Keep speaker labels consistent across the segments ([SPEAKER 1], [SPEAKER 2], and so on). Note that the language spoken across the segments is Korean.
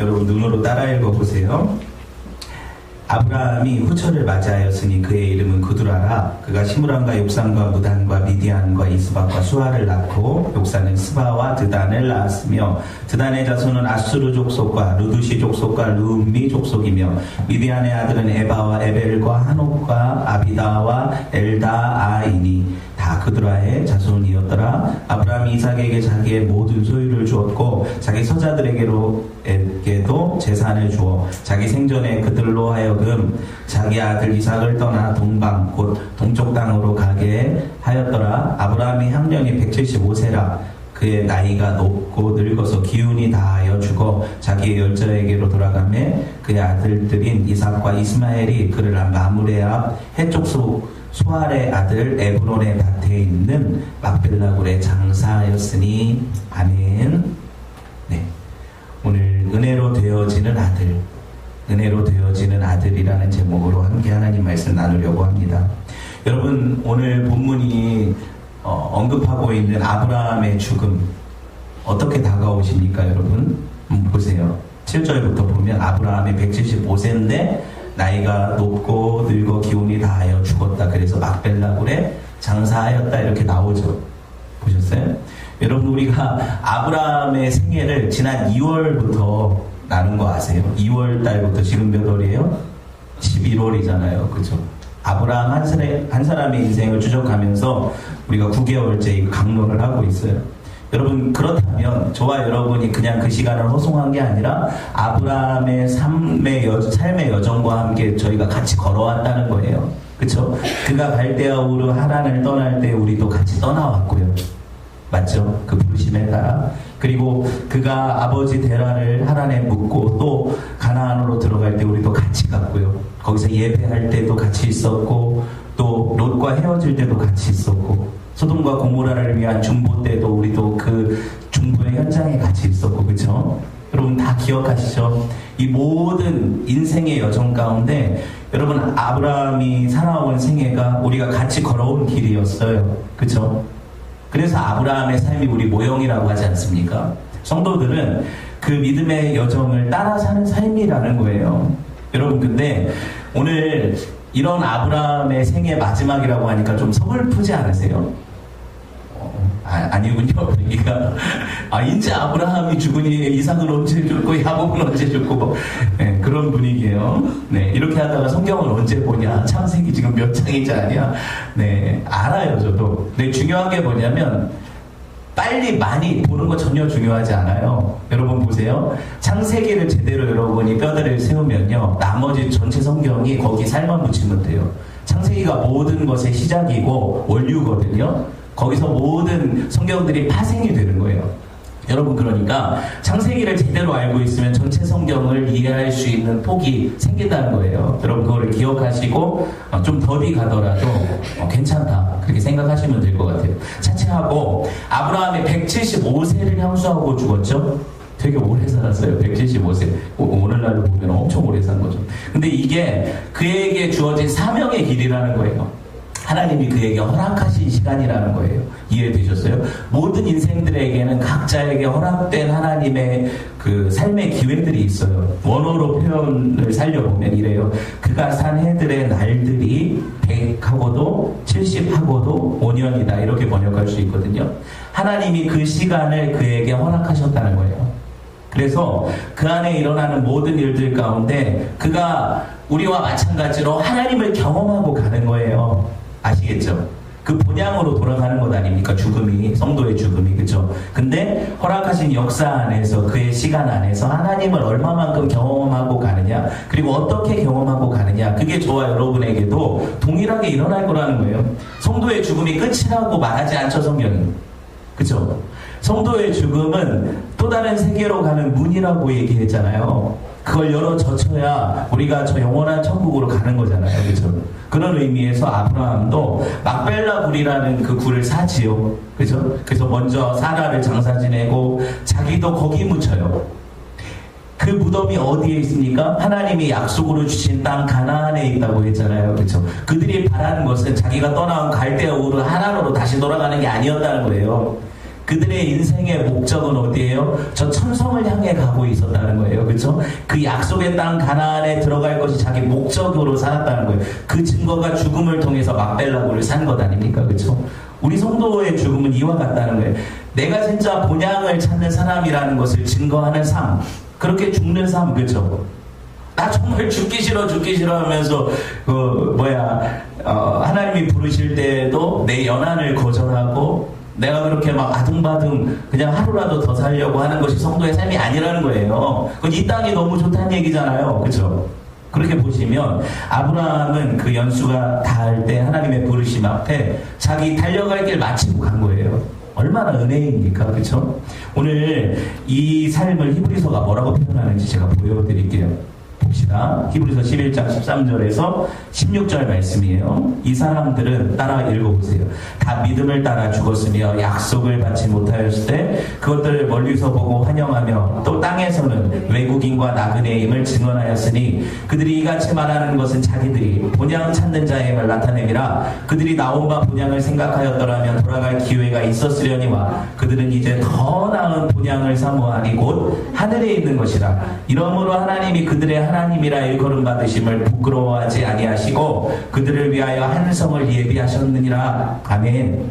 [SPEAKER 1] 여러분 눈으로 따라 읽어보세요. 아브라함이 후처를 맞이하였으니 그의 이름은 구두라라. 그가 시므람과 욕산과 무단과 미디안과 이스박과 수아를 낳고 욕산은 스바와 드단을 낳았으며 드단의 자손은 아수르 족속과 루두시 족속과 루미 족속이며 미디안의 아들은 에바와 에벨과 한옥과 아비다와 엘다아이니 다 그드라의 자손이었더라. 아브라함이 이삭에게 자기의 모든 소유를 주었고 자기 서자들에게도 재산을 주어 자기 생전에 그들로 하여금 자기 아들 이삭을 떠나 동방 곧 동쪽 땅으로 가게 하였더라. 아브라함이 향년이 175세라. 그의 나이가 높고 늙어서 기운이 다하여 죽어 자기의 열조에게로 돌아가매 그의 아들들인 이삭과 이스마엘이 그를 마므레 앞 해쪽 소알의 아들 에브론의 밭에 있는 막벨라굴에 장사하였으니. 아멘. 네, 오늘 은혜로 되어지는 아들, 은혜로 되어지는 아들이라는 제목으로 함께 하나님 말씀 나누려고 합니다. 여러분, 오늘 본문이 언급하고 있는 아브라함의 죽음 어떻게 다가오십니까? 여러분 보세요. 7절부터 보면 아브라함이 175세인데 나이가 높고 늙어 기운이 다하여 죽었다. 그래서 막벨라굴에 장사하였다 이렇게 나오죠. 보셨어요? 여러분, 우리가 아브라함의 생애를 지난 2월부터 나눈 거 아세요? 2월 달부터 지금 몇 월이에요? 11월이잖아요. 그죠? 아브라함 한 사람의 인생을 추적하면서 우리가 9개월째 강론을 하고 있어요. 여러분, 그렇다면 저와 여러분이 그냥 그 시간을 허송한 게 아니라 아브라함의 삶의 여정과 함께 저희가 같이 걸어왔다는 거예요. 그쵸? 그가 갈대아우르 하란을 떠날 때 우리도 같이 떠나왔고요. 맞죠? 그 부르심에 따라. 그리고 그가 아버지 데라를 하란에 묻고 또 가나안으로 들어갈 때 우리도 같이 갔고요. 거기서 예배할 때도 같이 있었고 또 롯과 헤어질 때도 같이 있었고 소돔과 고모라를 위한 중보 때도 우리도 그 중보의 현장에 같이 있었고, 그렇죠? 여러분 다 기억하시죠? 이 모든 인생의 여정 가운데 여러분 아브라함이 살아온 생애가 우리가 같이 걸어온 길이었어요. 그렇죠? 그래서 아브라함의 삶이 우리 모형이라고 하지 않습니까? 성도들은 그 믿음의 여정을 따라 사는 삶이라는 거예요. 여러분, 근데 오늘 이런 아브라함의 생애 마지막이라고 하니까 좀 서글프지 않으세요? 아니군요. 그러니까 이제 아브라함이 죽으니 이삭은 언제 죽고 야곱은 언제 죽고 네, 그런 분위기예요. 네, 이렇게 하다가 성경을 언제 보냐, 창세기 지금 몇 장이지 아니야. 네, 알아요 저도. 근데 중요한 게 뭐냐면 빨리 많이 보는 거 전혀 중요하지 않아요. 여러분 보세요. 창세기를 제대로 여러분이 뼈대를 세우면요, 나머지 전체 성경이 거기 살만 붙이면 돼요. 창세기가 모든 것의 시작이고 원류거든요. 거기서 모든 성경들이 파생이 되는 거예요. 여러분, 그러니까 창세기를 제대로 알고 있으면 전체 성경을 이해할 수 있는 폭이 생긴다는 거예요. 여러분 그거를 기억하시고 좀 더디 가더라도 괜찮다 그렇게 생각하시면 될 것 같아요. 차치하고 아브라함이 175세를 향수하고 죽었죠. 되게 오래 살았어요. 175세. 오늘날로 보면 엄청 오래 산 거죠. 근데 이게 그에게 주어진 사명의 길이라는 거예요. 하나님이 그에게 허락하신 시간이라는 거예요. 이해되셨어요? 모든 인생들에게는 각자에게 허락된 하나님의 그 삶의 기회들이 있어요. 원어로 표현을 살려보면 이래요. 그가 산 해들의 날들이 100하고도 70하고도 5년이다 이렇게 번역할 수 있거든요. 하나님이 그 시간을 그에게 허락하셨다는 거예요. 그래서 그 안에 일어나는 모든 일들 가운데 그가 우리와 마찬가지로 하나님을 경험하고 가는 거예요. 아시겠죠? 그 본향으로 돌아가는 것 아닙니까? 죽음이, 성도의 죽음이, 그죠? 근데 허락하신 역사 안에서, 그의 시간 안에서 하나님을 얼마만큼 경험하고 가느냐, 그리고 어떻게 경험하고 가느냐, 그게 저와 여러분에게도 동일하게 일어날 거라는 거예요. 성도의 죽음이 끝이라고 말하지 않죠, 성경은. 그죠? 성도의 죽음은 또 다른 세계로 가는 문이라고 얘기했잖아요. 그걸 열어 젖혀야 우리가 저 영원한 천국으로 가는 거잖아요. 그죠? 그런 의미에서 아브라함도 막벨라 굴이라는 그 굴을 사지요. 그죠? 그래서 먼저 사라를 장사 지내고 자기도 거기 묻혀요. 그 무덤이 어디에 있습니까? 하나님이 약속으로 주신 땅 가나안에 있다고 했잖아요. 그렇죠? 그들이 바라는 것은 자기가 떠나온 갈대아 우르 하란으로 다시 돌아가는 게 아니었다는 거예요. 그 그들의 인생의 목적은 어디예요? 저 천성을 향해 가고 있었다는 거예요. 그렇죠? 그 약속의 땅 가나안에 들어갈 것이 자기 목적으로 살았다는 거예요. 그 증거가 죽음을 통해서 막벨라고를 산 것 아닙니까? 그렇죠? 우리 성도의 죽음은 이와 같다는 거예요. 내가 진짜 본향을 찾는 사람이라는 것을 증거하는 삶, 그렇게 죽는 삶, 그렇죠? 나 정말 죽기 싫어 하면서 하나님이 부르실 때에도 내 연한을 거절하고 내가 그렇게 막 아둥바둥 그냥 하루라도 더 살려고 하는 것이 성도의 삶이 아니라는 거예요. 그건 이 땅이 너무 좋다는 얘기잖아요. 그렇죠? 그렇게 보시면 아브라함은 그 연수가 닿을 때 하나님의 부르심 앞에 자기 달려갈 길 마치고 간 거예요. 얼마나 은혜입니까? 그렇죠? 오늘 이 삶을 히브리서가 뭐라고 표현하는지 제가 보여드릴게요. 봅시다. 히브리서 11장 13절에서 16절 말씀이에요. 이 사람들은 따라 읽어보세요. 다 믿음을 따라 죽었으며 약속을 받지 못하였을 때 그것들을 멀리서 보고 환영하며 또 땅에서는 외국인과 나그네임을 증언하였으니 그들이 이같이 말하는 것은 자기들이 본향 찾는 자의 말 나타내미라. 그들이 나온 바 본향을 생각하였더라면 돌아갈 기회가 있었으려니와 그들은 이제 더 나은 본향을 사모하니 곧 하늘에 있는 것이라. 이러므로 하나님이 그들의 하나님이라 일컬음 받으심을 부끄러워하지 아니하시고 그들을 위하여 한 성을 예비하셨느니라. 아멘.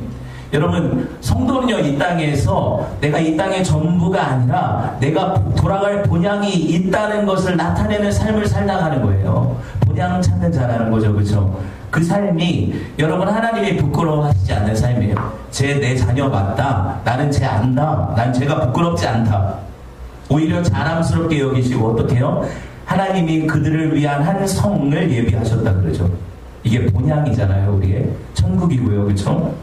[SPEAKER 1] 여러분, 성도는요, 이 땅에서 내가 이 땅의 전부가 아니라 내가 돌아갈 본향이 있다는 것을 나타내는 삶을 살다가는 거예요. 본향 찾는 자라는 거죠. 그렇죠? 그 삶이 여러분 하나님이 부끄러워하시지 않는 삶이에요. 내 자녀 맞다. 나는 쟤 안다. 난 쟤가 부끄럽지 않다. 오히려 자랑스럽게 여기시고 어떻게 해요? 하나님이 그들을 위한 한 성을 예비하셨다 그러죠. 이게 본향이잖아요. 우리의 천국이고요. 그렇죠?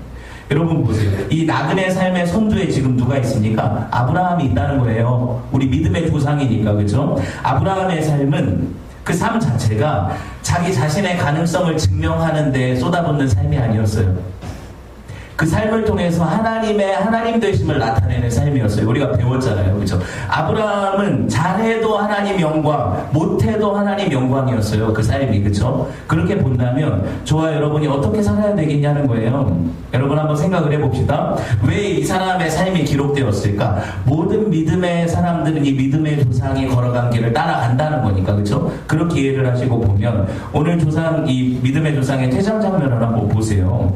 [SPEAKER 1] 여러분 보세요. 이 나그네 삶의 선두에 지금 누가 있습니까? 아브라함이 있다는 거예요. 우리 믿음의 조상이니까. 그렇죠? 아브라함의 삶은 그 삶 자체가 자기 자신의 가능성을 증명하는 데 쏟아붓는 삶이 아니었어요. 그 삶을 통해서 하나님 되심을 나타내는 삶이었어요. 우리가 배웠잖아요. 그렇죠? 아브라함은 잘해도 하나님 영광, 못해도 하나님 영광이었어요. 그 삶이. 그렇죠? 그렇게 본다면 저와 여러분이 어떻게 살아야 되겠냐는 거예요. 여러분 한번 생각을 해봅시다. 왜 이 사람의 삶이 기록되었을까? 모든 믿음의 사람들은 이 믿음의 조상이 걸어간 길을 따라간다는 거니까. 그렇죠? 그렇게 이해를 하시고 보면 오늘 이 믿음의 조상의 퇴장 장면을 한번 보세요.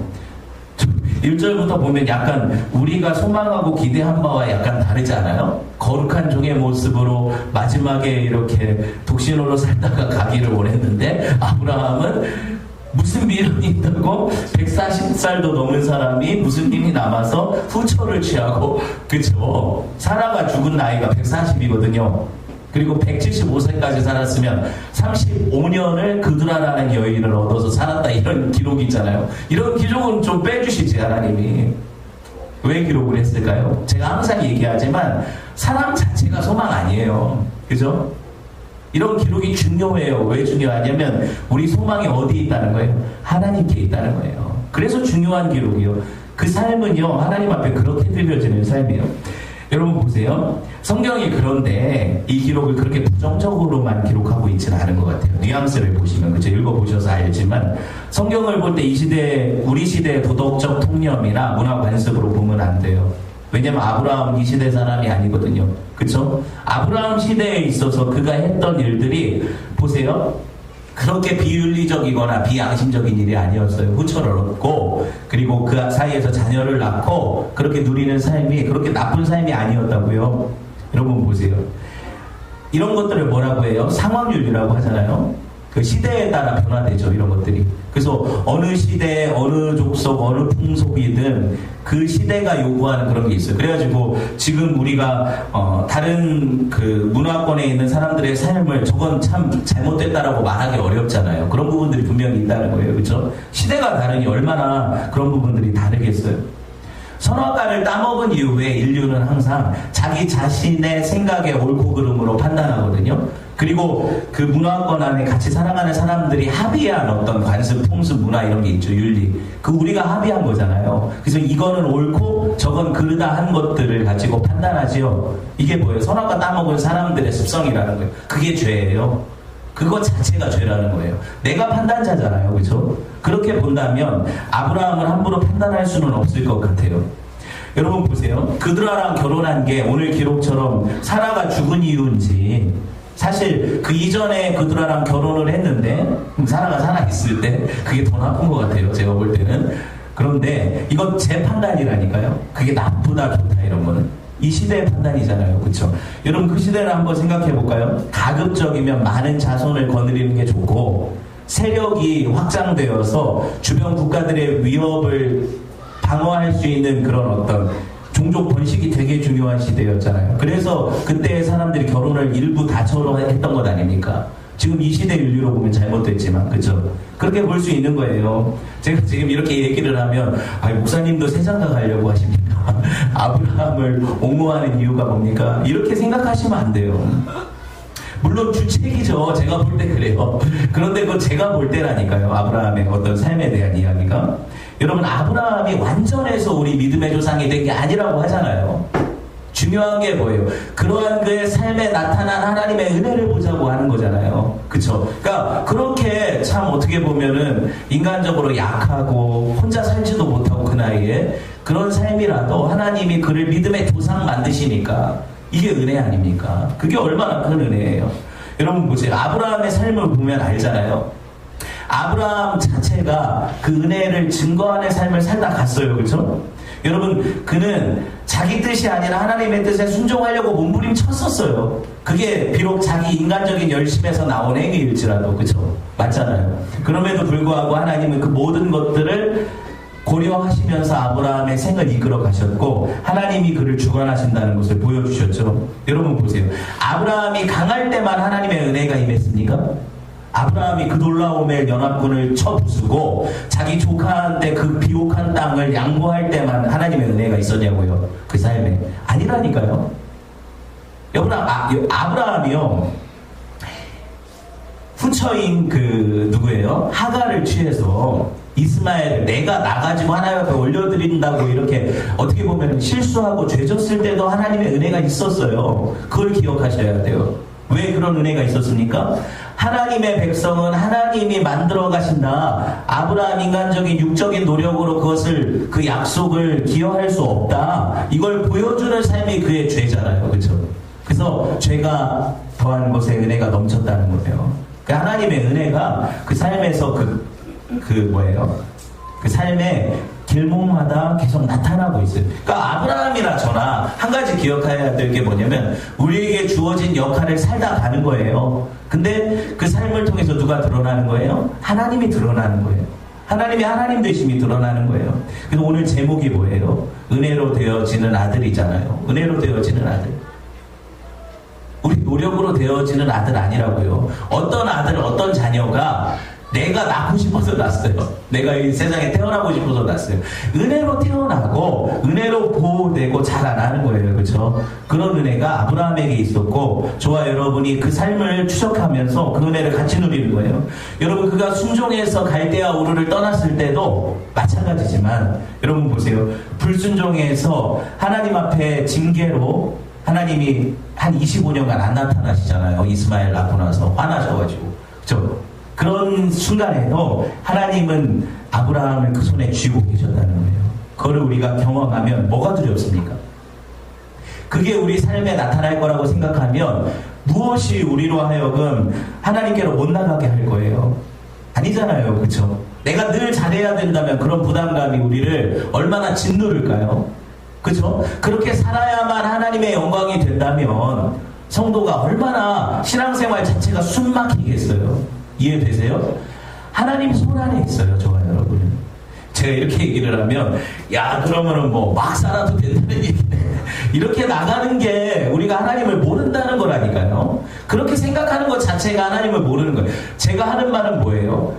[SPEAKER 1] 1절부터 보면 약간 우리가 소망하고 기대한 바와 약간 다르지 않아요? 거룩한 종의 모습으로 마지막에 이렇게 독신으로 살다가 가기를 원했는데 아브라함은 무슨 미련이 있다고 140살도 넘은 사람이 무슨 힘이 남아서 후처를 취하고, 그쵸? 사라가 죽은 나이가 140이거든요. 그리고 175세까지 살았으면 35년을 그두라라는 여인을 얻어서 살았다, 이런 기록이 있잖아요. 이런 기록은 좀 빼주시지, 하나님이. 왜 기록을 했을까요? 제가 항상 얘기하지만 사람 자체가 소망 아니에요. 그죠? 이런 기록이 중요해요. 왜 중요하냐면 우리 소망이 어디 있다는 거예요? 하나님께 있다는 거예요. 그래서 중요한 기록이요. 그 삶은요, 하나님 앞에 그렇게 드려지는 삶이에요. 여러분 보세요. 성경이 그런데 이 기록을 그렇게 부정적으로만 기록하고 있지는 않은 것 같아요. 뉘앙스를 보시면, 그렇죠? 읽어보셔서 알지만 성경을 볼 때 이 시대, 우리 시대의 도덕적 통념이나 문화 관습으로 보면 안 돼요. 왜냐면 아브라함은 이 시대 사람이 아니거든요. 그쵸? 아브라함 시대에 있어서 그가 했던 일들이 보세요. 그렇게 비윤리적이거나 비양심적인 일이 아니었어요. 후처를 얻고 그리고 그 사이에서 자녀를 낳고 그렇게 누리는 삶이 그렇게 나쁜 삶이 아니었다고요. 여러분 보세요. 이런 것들을 뭐라고 해요? 상황률이라고 하잖아요. 그 시대에 따라 변화되죠, 이런 것들이. 그래서 어느 시대, 어느 족속, 어느 풍속이든 그 시대가 요구하는 그런 게 있어요. 그래가지고 지금 우리가 다른 그 문화권에 있는 사람들의 삶을 저건 참 잘못됐다라고 말하기 어렵잖아요. 그런 부분들이 분명히 있다는 거예요. 그렇죠? 시대가 다르니 얼마나 그런 부분들이 다르겠어요. 선악과를 따먹은 이후에 인류는 항상 자기 자신의 생각의 옳고 그름으로 판단하거든요. 그리고 그 문화권 안에 같이 살아가는 사람들이 합의한 어떤 관습, 풍습, 문화 이런 게 있죠. 윤리. 그 우리가 합의한 거잖아요. 그래서 이거는 옳고 저건 그르다 한 것들을 가지고 판단하지요. 이게 뭐예요? 선악과 따먹은 사람들의 습성이라는 거예요. 그게 죄예요. 그거 자체가 죄라는 거예요. 내가 판단자잖아요. 그렇죠? 그렇게 본다면 아브라함을 함부로 판단할 수는 없을 것 같아요. 여러분 보세요. 그드라랑 결혼한 게 오늘 기록처럼 사라가 죽은 이유인지, 사실 그 이전에 그드라랑 결혼을 했는데 사라가 살아있을 때 그게 더 나쁜 것 같아요. 제가 볼 때는. 그런데 이건 제 판단이라니까요. 그게 나쁘다 좋다 이런 거는 이 시대의 판단이잖아요. 그렇죠? 여러분 그 시대를 한번 생각해 볼까요? 가급적이면 많은 자손을 거느리는 게 좋고, 세력이 확장되어서 주변 국가들의 위협을 방어할 수 있는 그런 어떤 종족 번식이 되게 중요한 시대였잖아요. 그래서 그때 사람들이 결혼을 일부 다처럼 했던 것 아닙니까? 지금 이 시대 윤리로 보면 잘못됐지만, 그렇죠? 그렇게 볼 수 있는 거예요. 제가 지금 이렇게 얘기를 하면, 목사님도 세상가 가려고 하십니까? 아브라함을 옹호하는 이유가 뭡니까? 이렇게 생각하시면 안 돼요. 물론 주책이죠. 제가 볼 때 그래요. 그런데 그건 제가 볼 때라니까요. 아브라함의 어떤 삶에 대한 이야기가. 여러분, 아브라함이 완전해서 우리 믿음의 조상이 된 게 아니라고 하잖아요. 중요한 게 뭐예요? 그러한 그의 삶에 나타난 하나님의 은혜를 보자고 하는 거잖아요. 그쵸? 그러니까 그렇게 참 어떻게 보면은 인간적으로 약하고 혼자 살지도 못하고 그 나이에 그런 삶이라도 하나님이 그를 믿음의 조상 만드시니까 이게 은혜 아닙니까? 그게 얼마나 큰 은혜예요. 여러분 보세요. 아브라함의 삶을 보면 알잖아요. 아브라함 자체가 그 은혜를 증거하는 삶을 살다 갔어요. 그렇죠? 여러분, 그는 자기 뜻이 아니라 하나님의 뜻에 순종하려고 몸부림쳤었어요. 그게 비록 자기 인간적인 열심에서 나온 행위일지라도, 그렇죠? 맞잖아요. 그럼에도 불구하고 하나님은 그 모든 것들을 고려하시면서 아브라함의 생을 이끌어 가셨고, 하나님이 그를 주관하신다는 것을 보여주셨죠. 여러분 보세요. 아브라함이 강할 때만 하나님의 은혜가 임했습니까? 아브라함이 그 놀라움의 연합군을 쳐부수고 자기 조카한테 그 비옥한 땅을 양보할 때만 하나님의 은혜가 있었냐고요. 그 삶에. 아니라니까요. 여러분, 아브라함이요, 후처인 그 누구예요? 하갈을 취해서 이스마엘을 내가 나가지고 하나님 앞에 올려드린다고 이렇게 어떻게 보면 실수하고 죄졌을 때도 하나님의 은혜가 있었어요. 그걸 기억하셔야 돼요. 왜 그런 은혜가 있었습니까? 하나님의 백성은 하나님이 만들어 가신다. 아브라함 인간적인 육적인 노력으로 그것을, 그 약속을 기여할 수 없다. 이걸 보여주는 삶이 그의 죄잖아요. 그렇죠? 그래서 죄가 더한 것에 은혜가 넘쳤다는 거예요. 그 하나님의 은혜가 그 삶에서 그 삶의 길목마다 계속 나타나고 있어요. 그러니까 아브라함이나 저나 한 가지 기억해야 될 게 뭐냐면 우리에게 주어진 역할을 살다 가는 거예요. 근데 그 삶을 통해서 누가 드러나는 거예요? 하나님이 드러나는 거예요. 하나님이 하나님 되심이 드러나는 거예요. 그래서 오늘 제목이 뭐예요? 은혜로 되어지는 아들이잖아요. 은혜로 되어지는 아들. 우리 노력으로 되어지는 아들 아니라고요. 어떤 아들, 어떤 자녀가 내가 낳고 싶어서 낳았어요. 내가 이 세상에 태어나고 싶어서 낳았어요. 은혜로 태어나고 은혜로 보호되고 자라나는 거예요. 그렇죠? 그런 은혜가 아브라함에게 있었고 저와 여러분이 그 삶을 추적하면서 그 은혜를 같이 누리는 거예요. 여러분, 그가 순종해서 갈대아 우르를 떠났을 때도 마찬가지지만 여러분 보세요. 불순종해서 하나님 앞에 징계로 하나님이 한 25년간 안 나타나시잖아요. 이스마엘 낳고 나서 화나셔가지고. 그렇죠? 그런 순간에도 하나님은 아브라함을 그 손에 쥐고 계셨다는 거예요. 그거를 우리가 경험하면 뭐가 두렵습니까? 그게 우리 삶에 나타날 거라고 생각하면 무엇이 우리로 하여금 하나님께로 못 나가게 할 거예요? 아니잖아요. 그렇죠? 내가 늘 잘해야 된다면 그런 부담감이 우리를 얼마나 짓누를까요? 그렇죠? 그렇게 살아야만 하나님의 영광이 된다면 성도가 얼마나 신앙생활 자체가 숨막히겠어요? 이해되세요? 하나님 손 안에 있어요. 저와 여러분은. 제가 이렇게 얘기를 하면 그러면은 막 살아도 된다는 얘기네. 이렇게 나가는 게 우리가 하나님을 모른다는 거라니까요. 그렇게 생각하는 것 자체가 하나님을 모르는 거예요. 제가 하는 말은 뭐예요?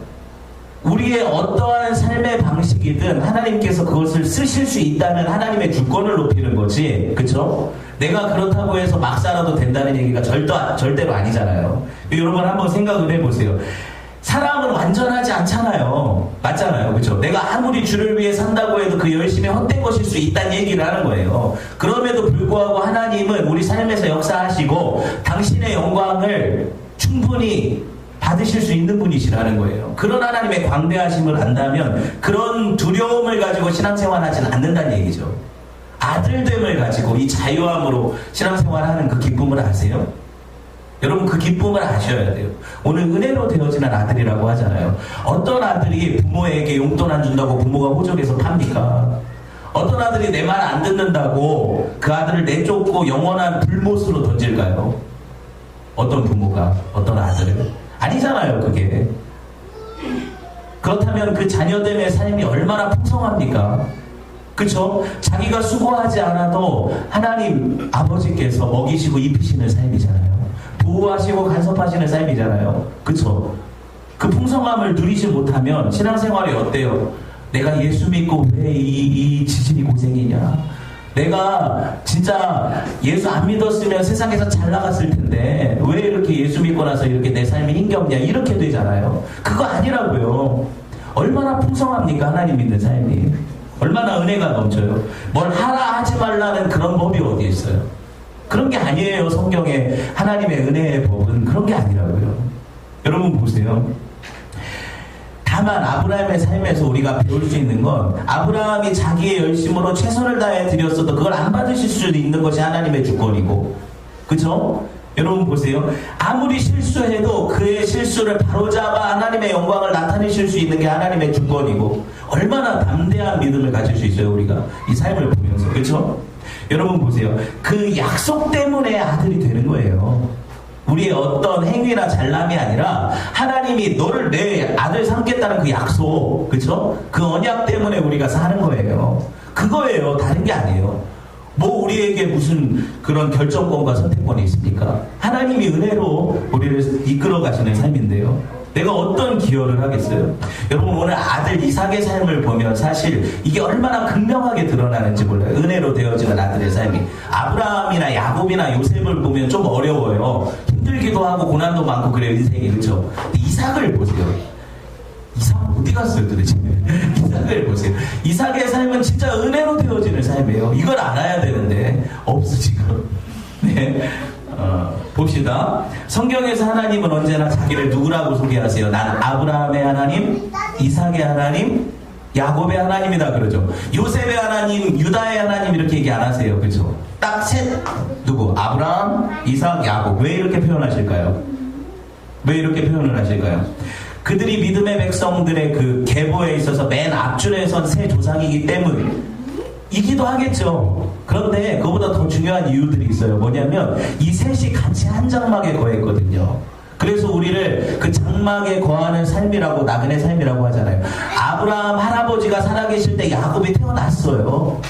[SPEAKER 1] 우리의 어떠한 삶의 방식이든 하나님께서 그것을 쓰실 수 있다는 하나님의 주권을 높이는 거지. 그쵸? 내가 그렇다고 해서 막 살아도 된다는 얘기가 절대로 아니잖아요. 여러분 한번 생각을 해보세요. 사람은 완전하지 않잖아요. 맞잖아요. 그쵸? 내가 아무리 주를 위해 산다고 해도 그 열심히 헛된 것일 수 있다는 얘기를 하는 거예요. 그럼에도 불구하고 하나님은 우리 삶에서 역사하시고 당신의 영광을 충분히 받으실 수 있는 분이시라는 거예요. 그런 하나님의 광대하심을 안다면 그런 두려움을 가지고 신앙생활 하지는 않는다는 얘기죠. 아들됨을 가지고 이 자유함으로 신앙생활하는 그 기쁨을 아세요? 여러분 그 기쁨을 아셔야 돼요. 오늘 은혜로 되어지는 아들이라고 하잖아요. 어떤 아들이 부모에게 용돈 안 준다고 부모가 호적에서 팝니까? 어떤 아들이 내 말 안 듣는다고 그 아들을 내쫓고 영원한 불못으로 던질까요? 어떤 부모가 어떤 아들을? 아니잖아요 그게. 그렇다면 그 자녀됨의 삶이 얼마나 풍성합니까? 그쵸? 자기가 수고하지 않아도 하나님 아버지께서 먹이시고 입히시는 삶이잖아요. 보호하시고 간섭하시는 삶이잖아요. 그쵸? 그 풍성함을 누리지 못하면 신앙생활이 어때요? 내가 예수 믿고 왜 이 지질이 고생이냐? 내가 진짜 예수 안 믿었으면 세상에서 잘 나갔을 텐데 왜 이렇게 예수 믿고 나서 이렇게 내 삶이 힘겹냐? 이렇게 되잖아요. 그거 아니라고요. 얼마나 풍성합니까? 하나님 믿는 삶이. 얼마나 은혜가 넘쳐요. 뭘 하라 하지 말라는 그런 법이 어디 있어요? 그런 게 아니에요. 성경에 하나님의 은혜의 법은 그런 게 아니라고요. 여러분 보세요. 다만 아브라함의 삶에서 우리가 배울 수 있는 건 아브라함이 자기의 열심으로 최선을 다해 드렸어도 그걸 안 받으실 수도 있는 것이 하나님의 주권이고, 그쵸? 여러분 보세요. 아무리 실수해도 그의 실수를 바로잡아 하나님의 영광을 나타내실 수 있는 게 하나님의 주권이고, 얼마나 담대한 믿음을 가질 수 있어요 우리가 이 삶을 보면서. 그쵸? 여러분 보세요. 그 약속 때문에 아들이 되는 거예요. 우리의 어떤 행위나 잘남이 아니라 하나님이 너를 내 아들 삼겠다는 그 약속, 그쵸? 그 언약 때문에 우리가 사는 거예요. 그거예요. 다른 게 아니에요. 뭐 우리에게 무슨 그런 결정권과 선택권이 있습니까? 하나님이 은혜로 우리를 이끌어 가시는 삶인데요. 내가 어떤 기여를 하겠어요? 여러분 오늘 아들 이삭의 삶을 보면 사실 이게 얼마나 극명하게 드러나는지 몰라요. 은혜로 되어지는 아들의 삶이. 아브라함이나 야곱이나 요셉을 보면 좀 어려워요. 힘들기도 하고 고난도 많고 그래요 인생이. 그렇죠? 이삭을 보세요. 이삭 어디 갔어요 도대체? 이삭을 보세요. 이삭의 삶은 진짜 은혜로 되어지는 삶이에요. 이걸 알아야 되는데 없어 지금. 네. 봅시다. 성경에서 하나님은 언제나 자기를 누구라고 소개하세요? 난 아브라함의 하나님, 이삭의 하나님, 야곱의 하나님이다 그러죠. 요셉의 하나님, 유다의 하나님 이렇게 얘기 안 하세요. 그렇죠? 딱 셋. 누구? 아브라함, 이삭, 야곱. 왜 이렇게 표현하실까요? 왜 이렇게 표현을 하실까요? 그들이 믿음의 백성들의 그 계보에 있어서 맨 앞줄에 선 세 조상이기 때문이기도 하겠죠. 그런데 그보다 더 중요한 이유들이 있어요. 뭐냐면 이 셋이 같이 한 장막에 거했거든요. 그래서 우리를 그 장막에 거하는 삶이라고, 나그네 삶이라고 하잖아요. 아브라함 할아버지가 살아계실 때 야곱이 태어났어요.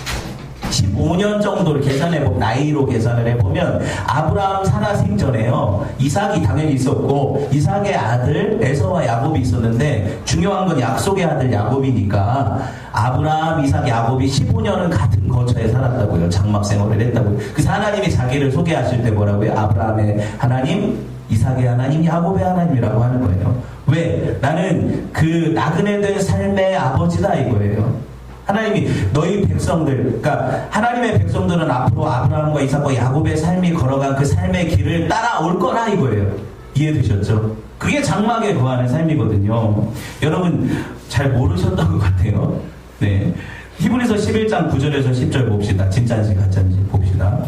[SPEAKER 1] 15년 정도를 계산해보면, 나이로 계산을 해보면 아브라함 사라 생전에요, 이삭이 당연히 있었고 이삭의 아들 에서와 야곱이 있었는데, 중요한 건 약속의 아들 야곱이니까 아브라함, 이삭, 야곱이 15년은 같은 거처에 살았다고요. 장막 생활을 했다고요. 그래서 하나님이 자기를 소개하실 때 뭐라고요? 아브라함의 하나님, 이삭의 하나님, 야곱의 하나님이라고 하는 거예요. 왜? 나는 그 나그네 된 삶의 아버지다 이거예요. 하나님이 너희 백성들, 그러니까 하나님의 백성들은 앞으로 아브라함과 이삭과 야곱의 삶이 걸어간 그 삶의 길을 따라올 거라 이거예요. 이해되셨죠? 그게 장막에 거하는 삶이거든요. 여러분 잘 모르셨던 것 같아요. 네, 히브리서 11장 9절에서 10절 봅시다. 진짜인지 가짜인지 봅시다.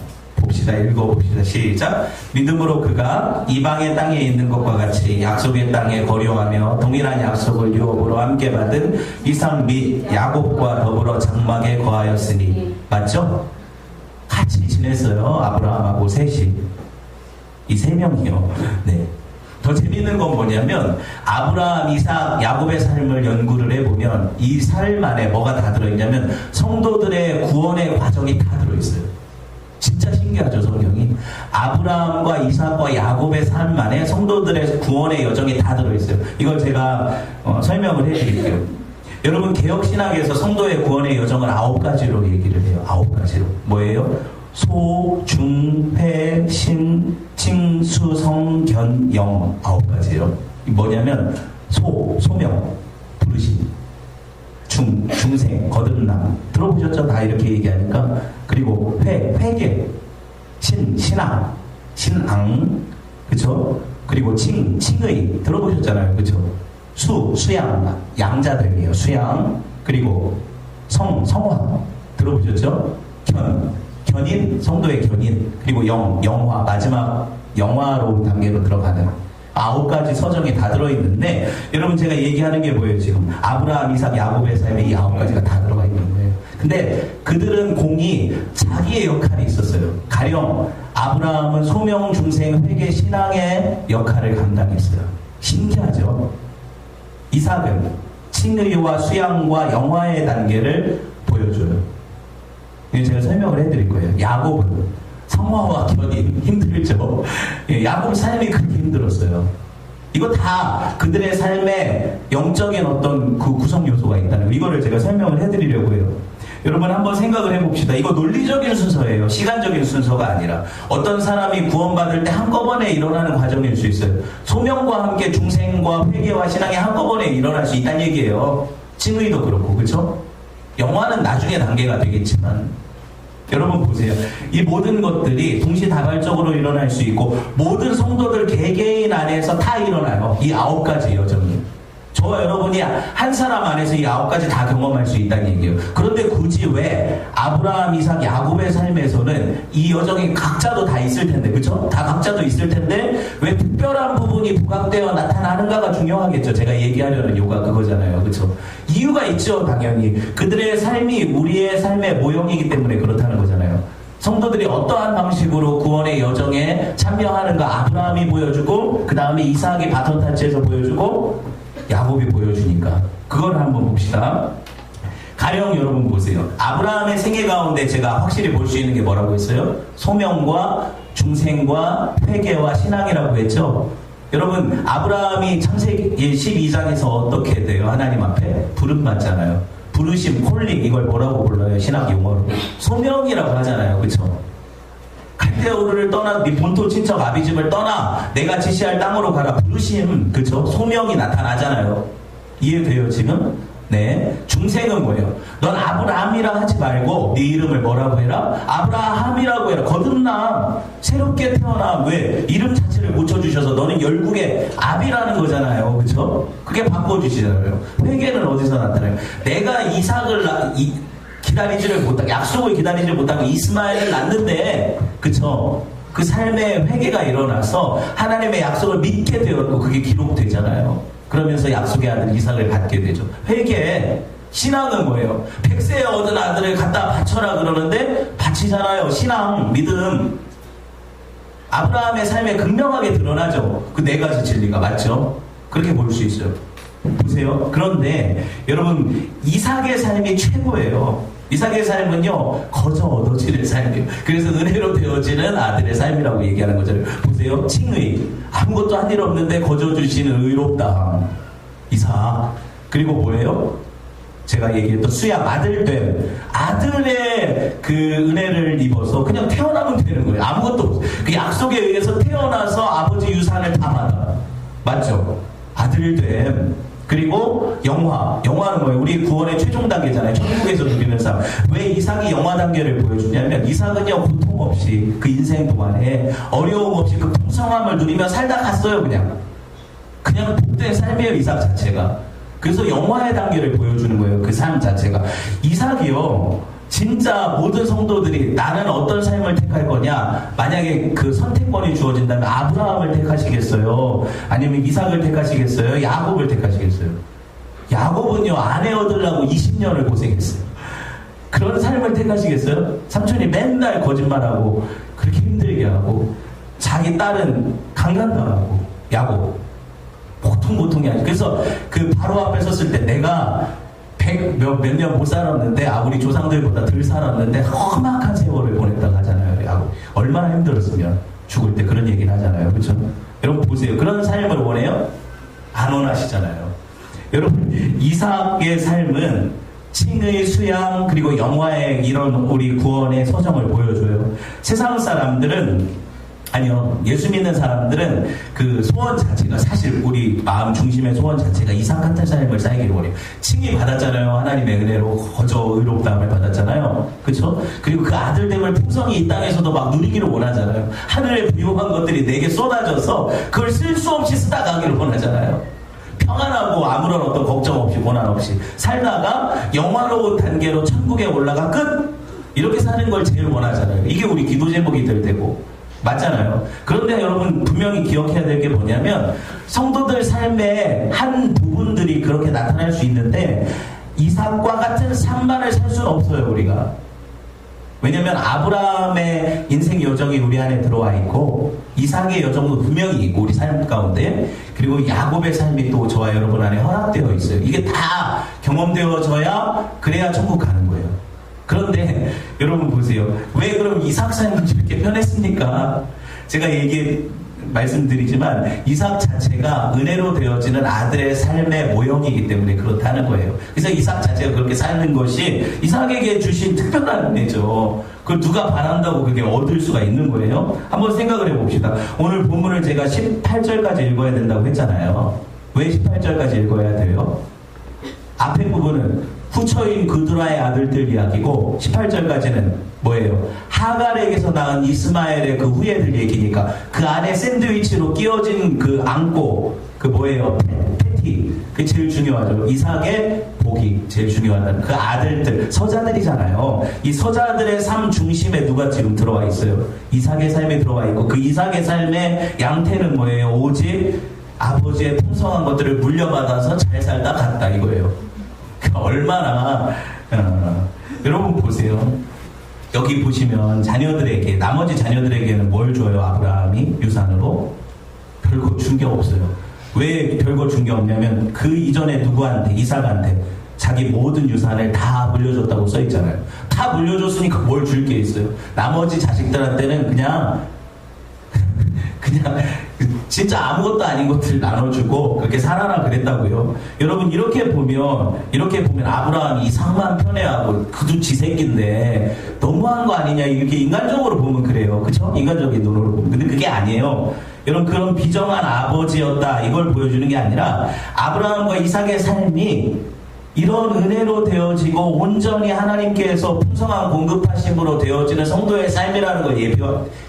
[SPEAKER 1] 읽어봅시다. 시작. 믿음으로 그가 이방의 땅에 있는 것과 같이 약속의 땅에 거류하며 동일한 약속을 유업으로 함께 받은 이삭 및 야곱과 더불어 장막에 거하였으니. 맞죠? 같이 지냈어요. 아브라함하고 셋이. 이 세 명이요. 네. 더 재밌는 건 뭐냐면 아브라함, 이삭, 야곱의 삶을 연구를 해보면 이 삶 안에 뭐가 다 들어있냐면 성도들의 구원의 과정이 다 들어있어요. 진짜 신기하죠 성경이. 아브라함과 이삭과 야곱의 삶 안에 성도들의 구원의 여정이 다 들어있어요. 이걸 제가 설명을 해드릴게요. 여러분 개혁신학에서 성도의 구원의 여정을 9가지로 얘기를 해요. 9가지로. 뭐예요? 소, 중, 회, 신, 칭, 수, 성, 견, 영. 9가지요. 뭐냐면 소명, 부르심. 중생, 거듭남. 들어보셨죠? 다 이렇게 얘기하니까. 그리고 회개, 신앙, 그쵸? 그리고 칭의. 들어보셨잖아요. 그쵸? 수양, 양자됨이에요. 수양. 그리고 성화. 들어보셨죠? 견인, 성도의 견인, 그리고 영화, 마지막 영화로 단계로 들어가는 9가지 서정이 다 들어있는데, 여러분 제가 얘기하는 게 뭐예요 지금? 아브라함, 이삭, 야곱의 삶에 이 9가지가 다 들어가 있는 거예요. 근데 그들은 공이 자기의 역할이 있었어요. 가령 아브라함은 소명, 중생, 회개, 신앙의 역할을 감당했어요. 신기하죠? 이삭은 칭의와 수양과 영화의 단계를 보여줘요. 이거 제가 설명을 해드릴 거예요. 야곱은 성화와 견인 힘들죠. 야곱 삶이 그렇게 힘들었어요. 이거 다 그들의 삶에 영적인 어떤 그 구성 요소가 있다는 거. 이거를 제가 설명을 해드리려고 해요. 여러분 한번 생각을 해봅시다. 이거 논리적인 순서예요. 시간적인 순서가 아니라 어떤 사람이 구원받을 때 한꺼번에 일어나는 과정일 수 있어요. 소명과 함께 중생과 회개와 신앙이 한꺼번에 일어날 수 있다는 얘기예요. 칭의도 그렇고, 그렇죠? 영화는 나중에 단계가 되겠지만 여러분 보세요. 이 모든 것들이 동시다발적으로 일어날 수 있고 모든 성도들 개개인 안에서 다 일어나요. 이 9가지 여정이. 저와 여러분이 한 사람 안에서 이 9가지 다 경험할 수 있다는 얘기예요. 그런데 굳이 왜 아브라함, 이삭, 야곱의 삶에서는 이 여정이 각자도 다 있을 텐데, 그렇죠? 다 각자도 있을 텐데 왜 특별한 부분이 부각되어 나타나는가가 중요하겠죠. 제가 얘기하려는 이유가 그거잖아요, 그렇죠? 이유가 있죠, 당연히. 그들의 삶이 우리의 삶의 모형이기 때문에 그렇다는 거잖아요. 성도들이 어떠한 방식으로 구원의 여정에 참여하는가 아브라함이 보여주고, 그 다음에 이삭이 바톤 타치에서 보여주고, 야곱이 보여주니까 그걸 한번 봅시다. 가령 여러분 보세요. 아브라함의 생애 가운데 제가 확실히 볼 수 있는 게 뭐라고 했어요? 소명과 중생과 회개와 신앙이라고 했죠. 여러분 아브라함이 창세기 12장에서 어떻게 돼요? 하나님 앞에 부름받잖아요. 부르심, 콜링, 이걸 뭐라고 불러요? 신학 용어로 소명이라고 하잖아요, 그렇죠? 갈대우르를 떠나 네 본토 친척 아비집을 떠나 내가 지시할 땅으로 가라. 부르심, 그쵸? 소명이 나타나잖아요. 이해돼요 지금? 네. 중생은 뭐예요? 넌 아브라함이라 하지 말고 네 이름을 뭐라고 해라? 아브라함이라고 해라. 거듭나. 새롭게 태어나. 왜? 이름 자체를 고쳐주셔서 너는 열국의 아비라는 거잖아요, 그쵸? 그게 바꿔주시잖아요. 회개는 어디서 나타나요? 내가 이삭을 기다리지를 못하고, 약속을 기다리지 못하고 이스마엘을 낳는데, 그쵸? 그 삶의 회개가 일어나서 하나님의 약속을 믿게 되었고 그게 기록되잖아요. 그러면서 약속의 아들 이삭을 갖게 되죠. 회개, 신앙은 뭐예요? 100세에 얻은 아들을 갖다 바쳐라 그러는데 바치잖아요. 신앙, 믿음. 아브라함의 삶에 극명하게 드러나죠. 그 4가지 진리가. 맞죠? 그렇게 볼 수 있어요. 보세요. 그런데 여러분 이삭의 삶이 최고예요. 이삭의 삶은요 거저 얻어지는 삶이에요. 그래서 은혜로 되어지는 아들의 삶이라고 얘기하는 거잖아요. 보세요. 칭의, 아무것도 한 일 없는데 거저 주시는 의롭다 이삭. 그리고 뭐예요? 제가 얘기했던 수양, 아들됨. 아들의 그 은혜를 입어서 그냥 태어나면 되는 거예요. 아무것도 없어요. 그 약속에 의해서 태어나서 아버지 유산을 다 받아. 맞죠? 아들됨. 그리고 영화는 뭐예요? 우리 구원의 최종 단계잖아요. 천국에서 누리는 삶. 왜 이삭이 영화 단계를 보여주냐면 이삭은요 고통 없이 그 인생 동안에 어려움 없이 그 풍성함을 누리며 살다 갔어요. 그냥 복된 삶이에요, 이삭 자체가. 그래서 영화의 단계를 보여주는 거예요, 그 삶 자체가. 이삭이요 진짜 모든 성도들이 나는 어떤 삶을 택할 거냐, 만약에 그 선택권이 주어진다면 아브라함을 택하시겠어요? 아니면 이삭을 택하시겠어요? 야곱을 택하시겠어요? 야곱은요 아내 얻으려고 20년을 고생했어요. 그런 삶을 택하시겠어요? 삼촌이 맨날 거짓말하고 그렇게 힘들게 하고 자기 딸은 강간당하고. 야곱 보통이 아니죠. 그래서 그 바로 앞에 섰을 때 내가 몇 년 못 살았는데 우리 조상들보다 덜 살았는데 험악한 세월을 보냈다고 하잖아요. 야곱 얼마나 힘들었으면 죽을 때 그런 얘기를 하잖아요, 그렇죠? 여러분 보세요. 그런 삶을 원해요? 안 원하시잖아요. 여러분 이삭의 삶은 칭의, 수양, 그리고 영화의 이런 우리 구원의 서정을 보여줘요. 세상 사람들은 아니요, 예수 믿는 사람들은 그 소원 자체가 사실 우리 마음 중심의 소원 자체가 이삭 같은 삶을 살기를 원해요. 칭의 받았잖아요. 하나님의 은혜로 거저 의롭다함을 받았잖아요. 그렇죠? 그리고 그 아들됨을 풍성히 이 땅에서도 막 누리기를 원하잖아요. 하늘에 부유한 것들이 내게 쏟아져서 그걸 쓸 수 없이 쓰다 가기를 원하잖아요. 평안하고 아무런 어떤 걱정 없이 고난 없이 살다가 영화로운 단계로 천국에 올라가 끝. 이렇게 사는 걸 제일 원하잖아요. 이게 우리 기도 제목이 될 테고. 맞잖아요. 그런데 여러분 분명히 기억해야 될 게 뭐냐면 성도들 삶의 한 부분들이 그렇게 나타날 수 있는데 이삭과 같은 삶만을 살 수는 없어요, 우리가. 왜냐면 아브라함의 인생 여정이 우리 안에 들어와 있고 이삭의 여정도 분명히 있고 우리 삶 가운데, 그리고 야곱의 삶이 또 저와 여러분 안에 허락되어 있어요. 이게 다 경험되어져야 그래야 천국 가는 거예요. 그런데 여러분 보세요. 왜 그럼 이삭 삶은 이렇게 편했습니까? 제가 말씀드리지만 이삭 자체가 은혜로 되어지는 아들의 삶의 모형이기 때문에 그렇다는 거예요. 그래서 이삭 자체가 그렇게 사는 것이 이삭에게 주신 특별한 은혜죠. 그걸 누가 바란다고 그게 얻을 수가 있는 거예요? 한번 생각을 해봅시다. 오늘 본문을 제가 18절까지 읽어야 된다고 했잖아요. 왜 18절까지 읽어야 돼요? 앞에 부분은 후처인 그두라의 아들들 이야기고 18절까지는 뭐예요? 하갈에게서 낳은 이스마엘의 그 후예들 얘기니까 그 안에 샌드위치로 끼워진 그 안고 그 뭐예요? 패티. 그게 제일 중요하죠. 이삭의 복이 제일 중요하다는 그 아들들, 서자들이잖아요. 이 서자들의 삶 중심에 누가 지금 들어와 있어요? 이삭의 삶에 들어와 있고 그 이삭의 삶의 양태는 뭐예요? 오직 아버지의 풍성한 것들을 물려받아서 잘 살다 갔다 이거예요. 얼마나 여러분 보세요. 여기 보시면 자녀들에게, 나머지 자녀들에게는 뭘 줘요? 아브라함이 유산으로? 별거 준 게 없어요. 왜 별거 준 게 없냐면 그 이전에 누구한테? 이삭한테 자기 모든 유산을 다 물려줬다고 써 있잖아요. 다 물려줬으니까 뭘 줄 게 있어요? 나머지 자식들한테는 그냥 진짜 아무것도 아닌 것들 나눠주고 그렇게 살아라 그랬다고요. 여러분 이렇게 보면 아브라함이 이삭만 편애하고 그도 지 새끼인데 너무한 거 아니냐 이렇게 인간적으로 보면 그래요. 그쵸? 인간적인 눈으로 보면. 근데 그게 아니에요. 여러분 그런 비정한 아버지였다 이걸 보여주는 게 아니라 아브라함과 이삭의 삶이 이런 은혜로 되어지고 온전히 하나님께서 풍성한 공급하심으로 되어지는 성도의 삶이라는 걸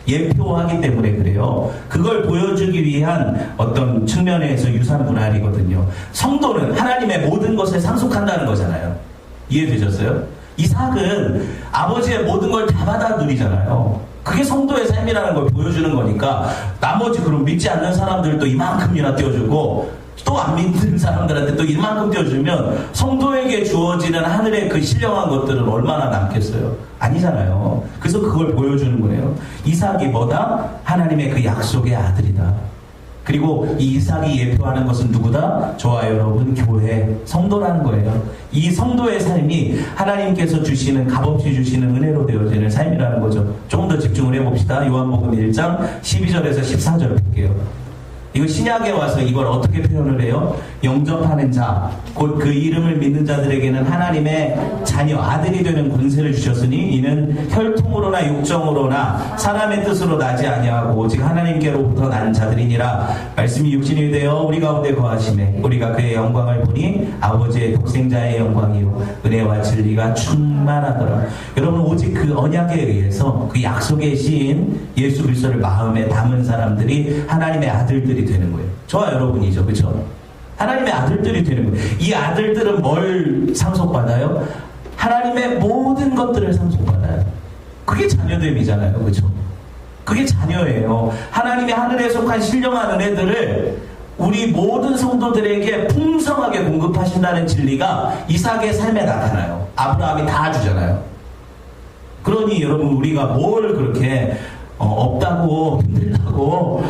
[SPEAKER 1] 예표하기 때문에 그래요. 그걸 보여주기 위한 어떤 측면에서 유산 분할이거든요. 성도는 하나님의 모든 것을 상속한다는 거잖아요. 이해되셨어요? 이삭은 아버지의 모든 걸 다 받아 누리잖아요. 그게 성도의 삶이라는 걸 보여주는 거니까 나머지 그럼 믿지 않는 사람들도 이만큼이나 띄워주고 또 안 믿는 사람들한테 또 이만큼 띄워주면 성도에게 주어지는 하늘의 그 신령한 것들은 얼마나 남겠어요? 아니잖아요. 그래서 그걸 보여주는 거예요. 이삭이 뭐다? 하나님의 그 약속의 아들이다. 그리고 이 이삭이 예표하는 것은 누구다? 저와 여러분 교회 성도라는 거예요. 이 성도의 삶이 하나님께서 주시는 값없이 주시는 은혜로 되어지는 삶이라는 거죠. 조금 더 집중을 해봅시다. 요한복음 1장 12절에서 14절 볼게요. 이거 신약에 와서 이걸 어떻게 표현을 해요? 영접하는 자, 곧 그 이름을 믿는 자들에게는 하나님의 자녀, 아들이 되는 권세를 주셨으니 이는 혈통으로나 육정으로나 사람의 뜻으로 나지 아니하고 오직 하나님께로부터 난 자들이니라. 말씀이 육신이 되어 우리 가운데 거하시매 우리가 그의 영광을 보니 아버지의 독생자의 영광이요 은혜와 진리가 충만하더라. 여러분 오직 그 언약에 의해서 그 약속의 시인 예수 그리스도를 마음에 담은 사람들이 하나님의 아들들이 되는 거예요. 저와 여러분이죠. 그렇죠? 하나님의 아들들이 되는 거예요. 이 아들들은 뭘 상속받아요? 하나님의 모든 것들을 상속받아요. 그게 자녀됨이잖아요. 그렇죠? 그게 자녀예요. 하나님의 하늘에 속한 신령한 은혜들을 우리 모든 성도들에게 풍성하게 공급하신다는 진리가 이삭의 삶에 나타나요. 아브라함이 다 주잖아요. 그러니 여러분 우리가 뭘 그렇게 없다고 힘들다고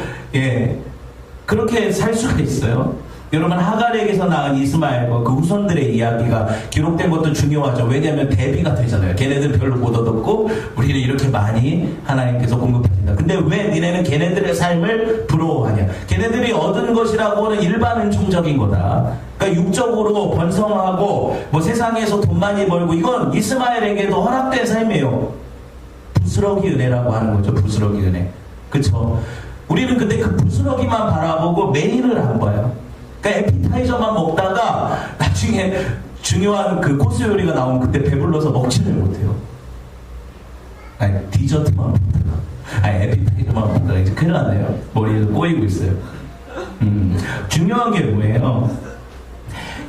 [SPEAKER 1] 그렇게 살 수가 있어요. 여러분 하갈에게서 낳은 이스마엘과 그 후손들의 이야기가 기록된 것도 중요하죠. 왜냐하면 대비가 되잖아요. 걔네들 별로 못 얻었고 우리는 이렇게 많이 하나님께서 공급하신다. 근데 왜 니네는 걔네들의 삶을 부러워하냐? 걔네들이 얻은 것이라고는 일반 은총적인 거다. 그러니까 육적으로 번성하고 뭐 세상에서 돈 많이 벌고 이건 이스마엘에게도 허락된 삶이에요. 부스러기 은혜라고 하는 거죠. 부스러기 은혜. 그쵸? 우리는 근데 그 부스러기만 바라보고 메인을 안 봐요. 그러니까 에피타이저만 먹다가 나중에 중요한 그 코스 요리가 나오면 그때 배불러서 먹지를 못해요. 아니 디저트만 먹다가 에피타이저만 먹다가 이제 큰일 났네요. 머리에서 꼬이고 있어요. 중요한 게 뭐예요?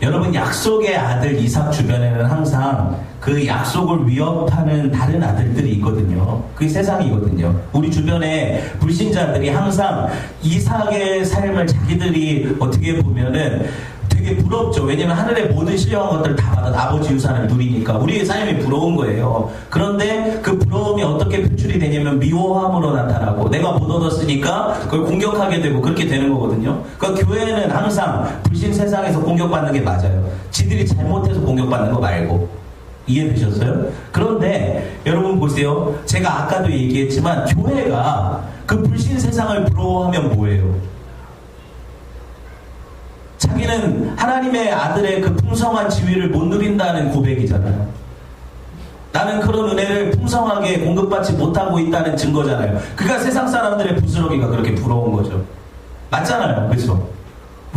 [SPEAKER 1] 여러분, 약속의 아들 이삭 주변에는 항상 그 약속을 위협하는 다른 아들들이 있거든요. 그게 세상이거든요. 우리 주변에 불신자들이 항상 이삭의 삶을 자기들이 어떻게 보면은 되게 부럽죠. 왜냐면 하늘의 모든 신령한 것들을 다 받아 아버지 유산을 누리니까 우리의 삶이 부러운 거예요. 그런데 그 부러움이 어떻게 표출이 되냐면 미워함으로 나타나고, 내가 못 얻었으니까 그걸 공격하게 되고 그렇게 되는 거거든요. 그러니까 교회는 항상 불신 세상에서 공격받는 게 맞아요. 지들이 잘못해서 공격받는 거 말고. 이해되셨어요? 그런데 여러분 보세요. 제가 아까도 얘기했지만 교회가 그 불신 세상을 부러워하면 뭐예요? 자기는 하나님의 아들의 그 풍성한 지위를 못 누린다는 고백이잖아요. 나는 그런 은혜를 풍성하게 공급받지 못하고 있다는 증거잖아요. 그러니까 세상 사람들의 부스러기가 그렇게 부러운 거죠. 맞잖아요. 그렇죠?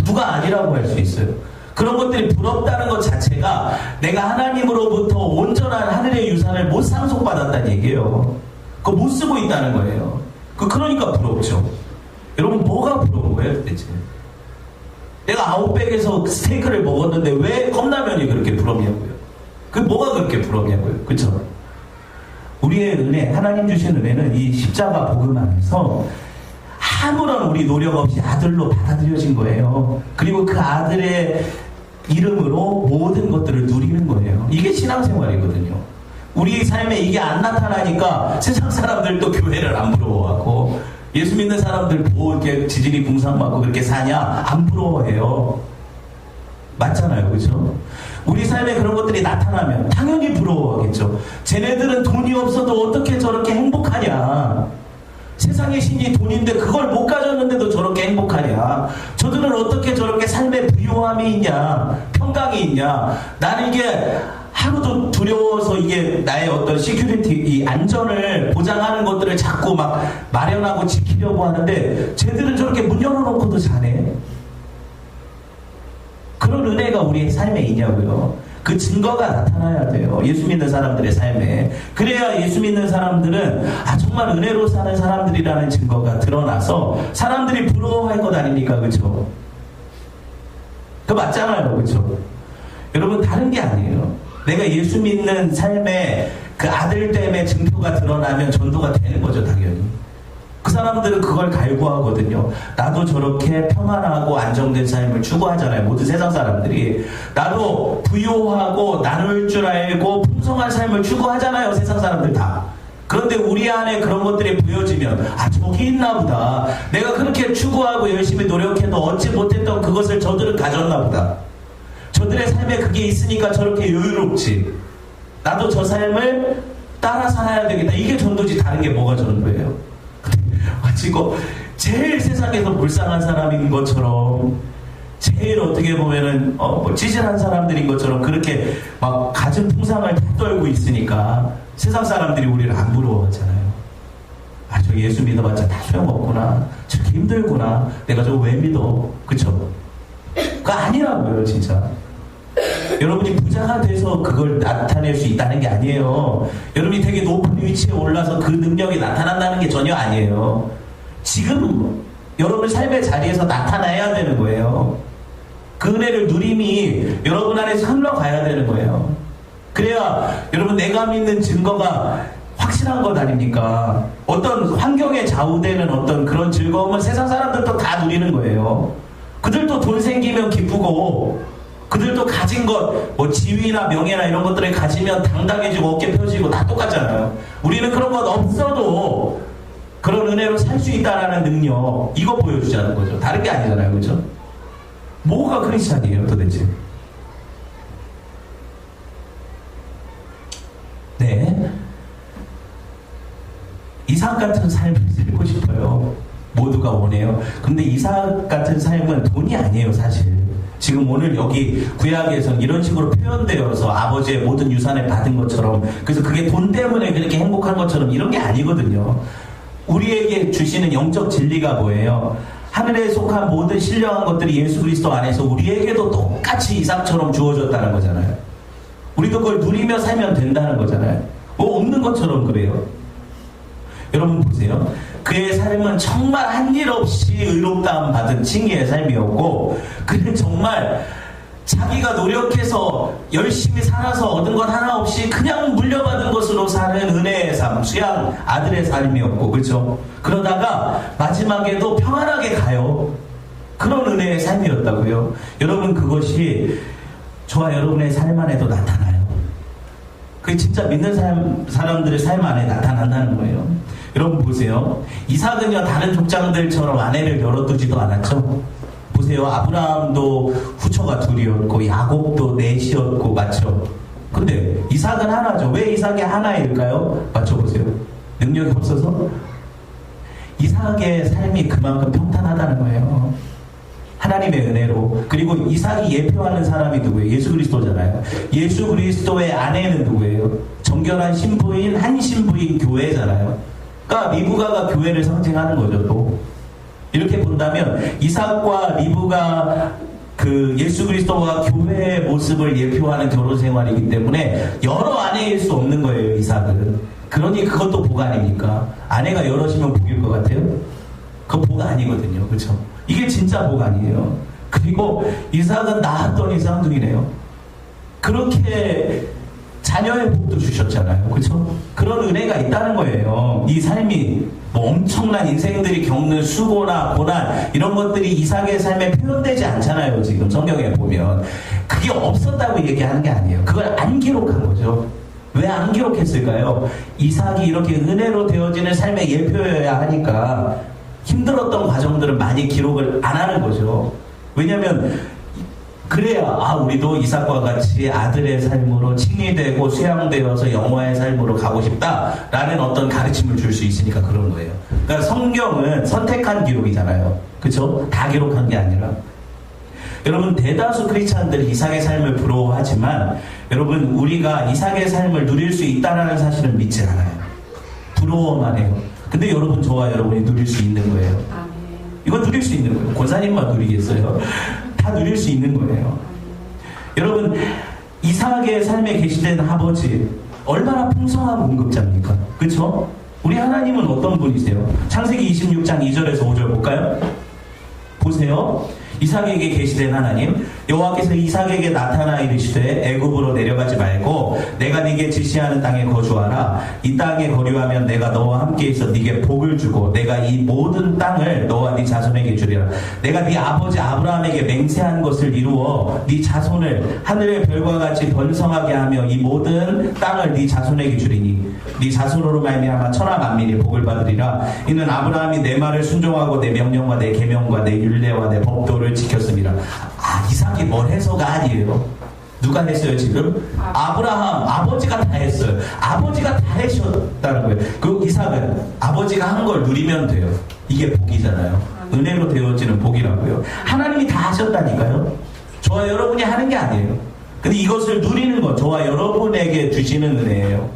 [SPEAKER 1] 누가 아니라고 할 수 있어요. 그런 것들이 부럽다는 것 자체가 내가 하나님으로부터 온전한 하늘의 유산을 못 상속받았다는 얘기예요. 그거 못 쓰고 있다는 거예요. 그러니까 부럽죠. 여러분, 뭐가 부러운 거예요 도대체? 내가 아웃백에서 스테이크를 먹었는데 왜 컵라면이 그렇게 부럽냐고요. 그 뭐가 그렇게 부럽냐고요. 그렇죠? 우리의 은혜, 하나님 주신 은혜는 이 십자가 복음 안에서 아무런 우리 노력 없이 아들로 받아들여진 거예요. 그리고 그 아들의 이름으로 모든 것들을 누리는 거예요. 이게 신앙생활이거든요. 우리 삶에 이게 안 나타나니까 세상 사람들도 교회를 안 부러워하고, 예수 믿는 사람들 뭐 이렇게 지질이 궁상맞고 그렇게 사냐? 안 부러워해요. 맞잖아요. 그렇죠? 우리 삶에 그런 것들이 나타나면 당연히 부러워하겠죠. 쟤네들은 돈이 없어도 어떻게 저렇게 행복하냐? 세상의 신이 돈인데 그걸 못 가졌는데도 저렇게 행복하냐? 저들은 어떻게 저렇게 삶에 부요함이 있냐? 평강이 있냐? 나는 이게 하루도 두려워서 이게 나의 어떤 시큐리티, 이 안전을 보장하는 것들을 자꾸 막 마련하고 지키려고 하는데 쟤들은 저렇게 문 열어놓고도 자네. 그런 은혜가 우리의 삶에 있냐고요. 그 증거가 나타나야 돼요. 예수 믿는 사람들의 삶에. 그래야 예수 믿는 사람들은 정말 은혜로 사는 사람들이라는 증거가 드러나서 사람들이 부러워할 것 아닙니까? 그렇죠? 그 맞잖아요. 그렇죠? 여러분, 다른 게 아니에요. 내가 예수 믿는 삶에 그 아들됨의 증표가 드러나면 전도가 되는 거죠. 당연히. 그 사람들은 그걸 갈구하거든요. 나도 저렇게 평안하고 안정된 삶을 추구하잖아요. 모든 세상 사람들이. 나도 부유하고 나눌 줄 알고 풍성한 삶을 추구하잖아요. 세상 사람들 다. 그런데 우리 안에 그런 것들이 보여지면 저기 있나 보다. 내가 그렇게 추구하고 열심히 노력해도 얻지 못했던 그것을 저들은 가졌나 보다. 저들의 삶에 그게 있으니까 저렇게 여유롭지. 나도 저 삶을 따라 살아야 되겠다. 이게 전도지. 다른 게 뭐가 전도예요? 지금 제일 세상에서 불쌍한 사람인 것처럼, 제일 어떻게 보면은 찌질한 사람들인 것처럼 그렇게 막 가진 풍상을 다 떨고 있으니까 세상 사람들이 우리를 안 부러워하잖아요. 저 예수 믿어봤자 다 소용없구나. 저렇게 힘들구나. 내가 저거 왜 믿어? 그쵸? 그거 아니라고요, 진짜. 여러분이 부자가 돼서 그걸 나타낼 수 있다는 게 아니에요. 여러분이 되게 높은 위치에 올라서 그 능력이 나타난다는 게 전혀 아니에요. 지금 여러분 삶의 자리에서 나타나야 되는 거예요. 그 은혜를 누림이 여러분 안에서 흘러가야 되는 거예요. 그래야 여러분 내가 믿는 증거가 확실한 것 아닙니까? 어떤 환경에 좌우되는 어떤 그런 즐거움은 세상 사람들도 다 누리는 거예요. 그들도 돈 생기면 기쁘고, 그들도 가진 것, 뭐 지위나 명예나 이런 것들을 가지면 당당해지고 어깨 펴지고 다 똑같잖아요. 우리는 그런 것 없어도 그런 은혜로 살 수 있다라는 능력, 이거 보여주자는 거죠. 다른 게 아니잖아요. 그렇죠? 뭐가 크리스찬이에요 도대체? 네, 이삭 같은 삶을 살고 싶어요. 모두가 원해요. 근데 이삭 같은 삶은 돈이 아니에요 사실. 지금 오늘 여기 구약에서는 이런 식으로 표현되어서 아버지의 모든 유산을 받은 것처럼, 그래서 그게 돈 때문에 그렇게 행복한 것처럼 이런 게 아니거든요. 우리에게 주시는 영적 진리가 뭐예요? 하늘에 속한 모든 신령한 것들이 예수 그리스도 안에서 우리에게도 똑같이 이삭처럼 주어졌다는 거잖아요. 우리도 그걸 누리며 살면 된다는 거잖아요. 뭐 없는 것처럼 그래요. 여러분 보세요. 그의 삶은 정말 한 일 없이 의롭다함 받은 칭의의 삶이었고, 그는 정말 자기가 노력해서 열심히 살아서 얻은 것 하나 없이 그냥 물려받은 것으로 사는 은혜의 삶, 수양 아들의 삶이었고, 그렇죠? 그러다가 마지막에도 평안하게 가요. 그런 은혜의 삶이었다고요. 여러분, 그것이 저와 여러분의 삶 안에도 나타나요. 그게 진짜 믿는 사람들의 삶 안에 나타난다는 거예요. 여러분 보세요. 이삭은요, 다른 족장들처럼 아내를 열어두지도 않았죠. 보세요. 아브라함도 후처가 둘이었고 야곱도 넷이었고, 맞죠? 근데 이삭은 하나죠. 왜 이삭이 하나일까요? 맞춰보세요. 능력이 없어서? 이삭의 삶이 그만큼 평탄하다는 거예요. 하나님의 은혜로. 그리고 이삭이 예표하는 사람이 누구예요? 예수 그리스도잖아요. 예수 그리스도의 아내는 누구예요? 정결한 신부인, 한 신부인 교회잖아요. 그러니까 리브가가 교회를 상징하는 거죠. 또 이렇게 본다면 이삭과 리브가 그 예수 그리스도와 교회의 모습을 예표하는 결혼 생활이기 때문에 여러 아내일 수 없는 거예요. 이삭은. 그러니 그것도 복 아닙니까? 아내가 여럿이면 복일 것 같아요? 그건 복 아니거든요. 그렇죠? 이게 진짜 복 아니에요. 그리고 이삭은 낳았더니 쌍둥이네요. 그렇게 자녀의 복도 주셨잖아요. 그렇죠? 그런 은혜가 있다는 거예요. 이 삶이 뭐 엄청난 인생들이 겪는 수고나 고난 이런 것들이 이삭의 삶에 표현되지 않잖아요. 지금 성경에 보면 그게 없었다고 얘기하는 게 아니에요. 그걸 안 기록한 거죠. 왜 안 기록했을까요? 이삭이 이렇게 은혜로 되어지는 삶의 예표여야 하니까 힘들었던 과정들은 많이 기록을 안 하는 거죠. 왜냐하면 그래야 우리도 이삭과 같이 아들의 삶으로 칭의되고 수양되어서 영화의 삶으로 가고 싶다라는 어떤 가르침을 줄 수 있으니까 그런 거예요. 그러니까 성경은 선택한 기록이잖아요. 그렇죠? 다 기록한 게 아니라. 여러분, 대다수 크리스찬들이 이삭의 삶을 부러워하지만 여러분, 우리가 이삭의 삶을 누릴 수 있다는 사실은 믿지 않아요. 부러워만 해요. 근데 여러분, 저와 여러분이 누릴 수 있는 거예요. 이건 누릴 수 있는 거예요. 권사님만 누리겠어요? 다 누릴 수 있는 거예요. 여러분, 이삭의 삶에 계시된 아버지 얼마나 풍성한 공급자입니까? 그렇죠? 우리 하나님은 어떤 분이세요? 창세기 26장 2절에서 5절 볼까요? 보세요. 이삭에게 계시된 하나님, 여호와께서 이삭에게 나타나 이르시되 애굽으로 내려가지 말고 내가 네게 지시하는 땅에 거주하라. 이 땅에 거류하면 내가 너와 함께 있어 네게 복을 주고 내가 이 모든 땅을 너와 네 자손에게 주리라. 내가 네 아버지 아브라함에게 맹세한 것을 이루어 네 자손을 하늘의 별과 같이 번성하게 하며 이 모든 땅을 네 자손에게 주리니 네 자손으로 말미암아 천하 만민이 복을 받으리라. 이는 아브라함이 내 말을 순종하고 내 명령과 내 계명과 내 율례와 내 법도를 지켰습니다. 이삭이 뭘 해서가 아니에요. 누가 했어요 지금? 아브라함 아버지가 다 했어요. 아버지가 다 하셨다는 거예요. 그 이삭은 아버지가 한 걸 누리면 돼요. 이게 복이잖아요. 은혜로 되어지는 복이라고요. 하나님이 다 하셨다니까요. 저와 여러분이 하는 게 아니에요. 근데 이것을 누리는 것, 저와 여러분에게 주시는 은혜예요.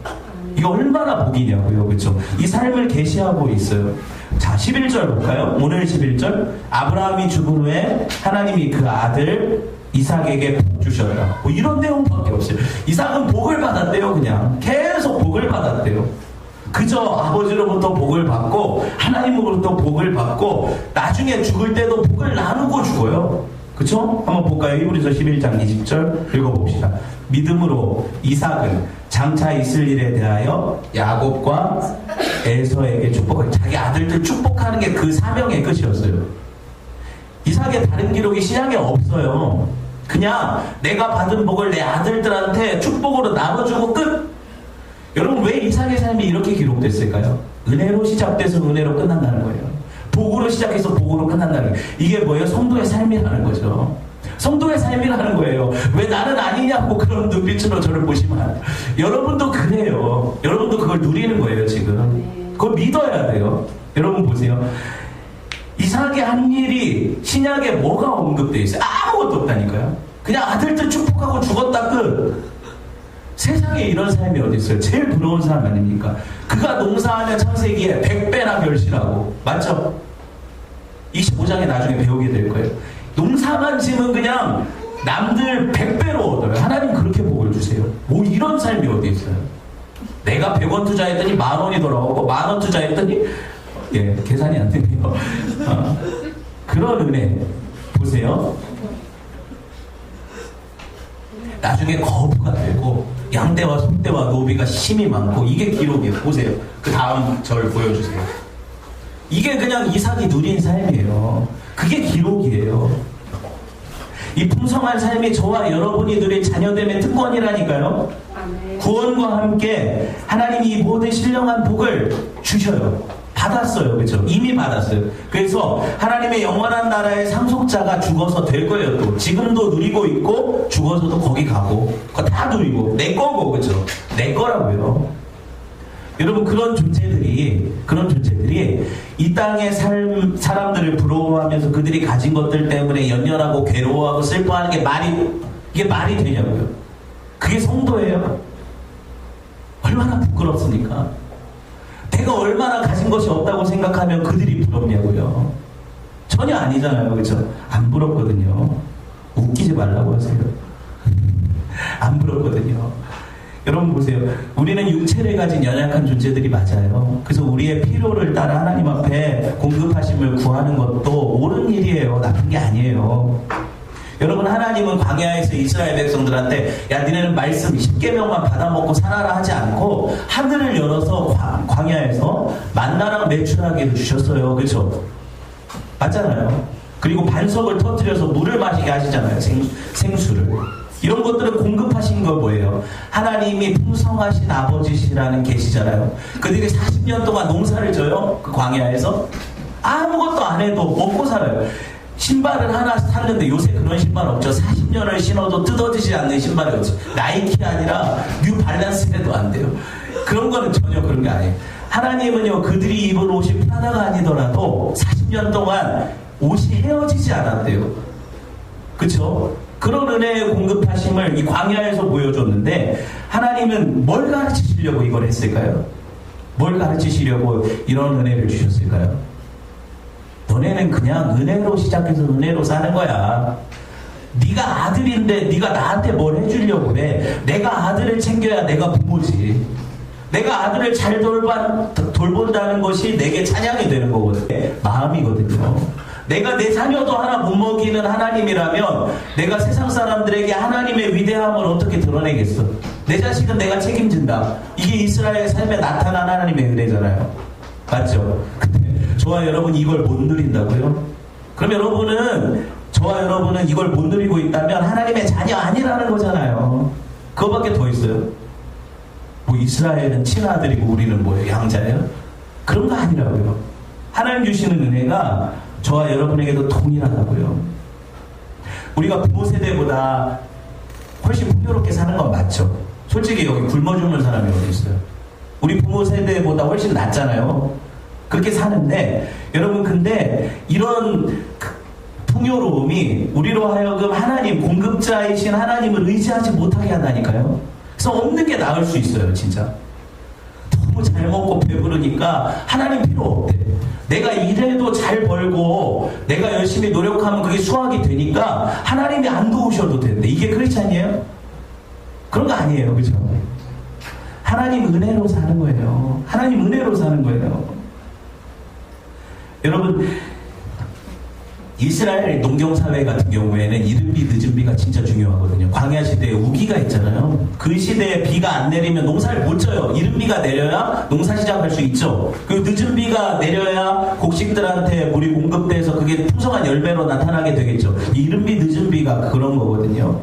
[SPEAKER 1] 이거 얼마나 복이냐고요. 그렇죠? 이 삶을 계시하고 있어요. 자, 11절 볼까요? 오늘 11절. 아브라함이 죽은 후에 하나님이 그 아들 이삭에게 복 주셨다. 뭐 이런 내용밖에 없어요. 이삭은 복을 받았대요. 그냥 계속 복을 받았대요. 그저 아버지로부터 복을 받고 하나님으로부터 복을 받고 나중에 죽을 때도 복을 나누고 죽어요. 그쵸? 한번 볼까요? 히브리서 11장 20절 읽어봅시다. 믿음으로 이삭은 장차 있을 일에 대하여 야곱과 에서에게 축복을, 자기 아들들 축복하는 게 그 사명의 끝이었어요. 이삭의 다른 기록이 신약에 없어요. 그냥 내가 받은 복을 내 아들들한테 축복으로 나눠주고 끝. 여러분, 왜 이삭의 삶이 이렇게 기록됐을까요? 은혜로 시작돼서 은혜로 끝난다는 거예요. 복으로 시작해서 복으로 끝난다는 거예요. 이게 뭐예요? 성도의 삶이라는 거죠. 성도의 삶이라는 거예요. 왜 나는 아니냐고 그런 눈빛으로 저를 보시면 안 돼요. 여러분도 그래요. 여러분도 그걸 누리는 거예요 지금. 그걸 믿어야 돼요. 여러분 보세요. 이삭이 한 일이 신약에 뭐가 언급되어 있어요? 아무것도 없다니까요. 그냥 아들들 축복하고 죽었다 끝. 세상에 이런 삶이 어디 있어요? 제일 부러운 사람 아닙니까? 그가 농사하면 창세기에 100배나 결실하고, 맞죠? 25장에 나중에 배우게 될 거예요. 농사만 지면 그냥 남들 100배로 얻어요. 하나님 그렇게 복을 주세요. 뭐 이런 삶이 어디 있어요? 내가 100원 투자했더니 10,000원이 돌아오고 10,000원 투자했더니 계산이 안 되네요. 그런 은혜 보세요. 나중에 거부가 되고 양떼와 소떼와 노비가 힘이 많고 이게 기록이에요. 보세요. 그 다음 절 보여주세요. 이게 그냥 이삭이 누린 삶이에요. 그게 기록이에요. 이 풍성한 삶이 저와 여러분이 누린 자녀됨의 특권이라니까요. 구원과 함께 하나님이 이 모든 신령한 복을 주셔요. 받았어요. 그렇죠? 이미 받았어요. 그래서 하나님의 영원한 나라의 상속자가 죽어서 될 거예요. 또 지금도 누리고 있고 죽어서도 거기 가고 그거 다 누리고 내 거고 그렇죠? 내 거라고요. 여러분 그런 존재들이 이 땅의 사람들을 부러워하면서 그들이 가진 것들 때문에 연연하고 괴로워하고 슬퍼하는 게 이게 말이 되냐고요. 그게 성도예요. 얼마나 부끄럽습니까? 내가 얼마나 가진 것이 없다고 생각하면 그들이 부럽냐고요. 전혀 아니잖아요. 그렇죠? 안 부럽거든요. 웃기지 말라고 하세요. 안 부럽거든요. 여러분 보세요. 우리는 육체를 가진 연약한 존재들이 맞아요. 그래서 우리의 필요를 따라 하나님 앞에 공급하심을 구하는 것도 옳은 일이에요. 나쁜 게 아니에요. 여러분 하나님은 광야에서 이스라엘 백성들한테 야 니네는 말씀 10계명만 받아먹고 살아라 하지 않고 하늘을 열어서 광야에서 만나랑 메추라기를 주셨어요. 그렇죠? 맞잖아요. 그리고 반석을 터뜨려서 물을 마시게 하시잖아요. 생수를. 이런 것들은 공급하신 거 뭐예요? 하나님이 풍성하신 아버지시라는 계시잖아요. 그들이 40년 동안 농사를 져요. 그 광야에서 아무것도 안 해도 먹고 살아요. 신발을 하나 샀는데 요새 그런 신발 없죠. 40년을 신어도 뜯어지지 않는 신발이 없죠. 나이키 아니라 뉴 밸런스에도 안 돼요. 그런 거는 전혀 그런 게 아니에요. 하나님은요 그들이 입은 옷이 프라다가 아니더라도 40년 동안 옷이 헤어지지 않았대요. 그쵸? 그런 은혜의 공급하심을 이 광야에서 보여줬는데 하나님은 뭘 가르치시려고 이걸 했을까요? 뭘 가르치시려고 이런 은혜를 주셨을까요? 너네는 그냥 은혜로 시작해서 은혜로 사는 거야. 네가 아들인데 네가 나한테 뭘 해주려고 해. 내가 아들을 챙겨야 내가 부모지. 내가 아들을 잘 돌본다는 것이 내게 찬양이 되는 거거든요. 마음이거든요. 내가 내 자녀도 하나 못 먹이는 하나님이라면 내가 세상 사람들에게 하나님의 위대함을 어떻게 드러내겠어? 내 자식은 내가 책임진다. 이게 이스라엘 삶에 나타난 하나님의 은혜잖아요. 맞죠? 근데 저와 여러분 이걸 못 누린다고요? 그럼 저와 여러분은 이걸 못 누리고 있다면 하나님의 자녀 아니라는 거잖아요. 그거밖에 더 있어요? 뭐 이스라엘은 친아들이고 우리는 뭐예요? 양자예요? 그런 거 아니라고요. 하나님 주시는 은혜가 저와 여러분에게도 동일하다고요. 우리가 부모 세대보다 훨씬 풍요롭게 사는 건 맞죠. 솔직히 여기 굶어 죽는 사람이 어디 있어요? 우리 부모 세대보다 훨씬 낫잖아요. 그렇게 사는데 여러분 근데 이런 풍요로움이 우리로 하여금 하나님 공급자이신 하나님을 의지하지 못하게 한다니까요. 그래서 없는 게 나을 수 있어요. 진짜 너무 잘 먹고 배부르니까 하나님 필요 없대. 내가 일해도 잘 벌고 내가 열심히 노력하면 그게 수확이 되니까 하나님이 안 도우셔도 되는데 이게 크리스찬이에요? 그런 거 아니에요. 그죠? 하나님 은혜로 사는 거예요. 하나님 은혜로 사는 거예요. 여러분 이스라엘 농경사회 같은 경우에는 이른비 늦은비가 진짜 중요하거든요. 광야 시대에 우기가 있잖아요. 그 시대에 비가 안 내리면 농사를 못 져요. 이른비가 내려야 농사 시작할 수 있죠. 그리고 늦은비가 내려야 곡식들한테 물이 공급돼서 그게 풍성한 열매로 나타나게 되겠죠. 이른비 늦은비가 그런 거거든요.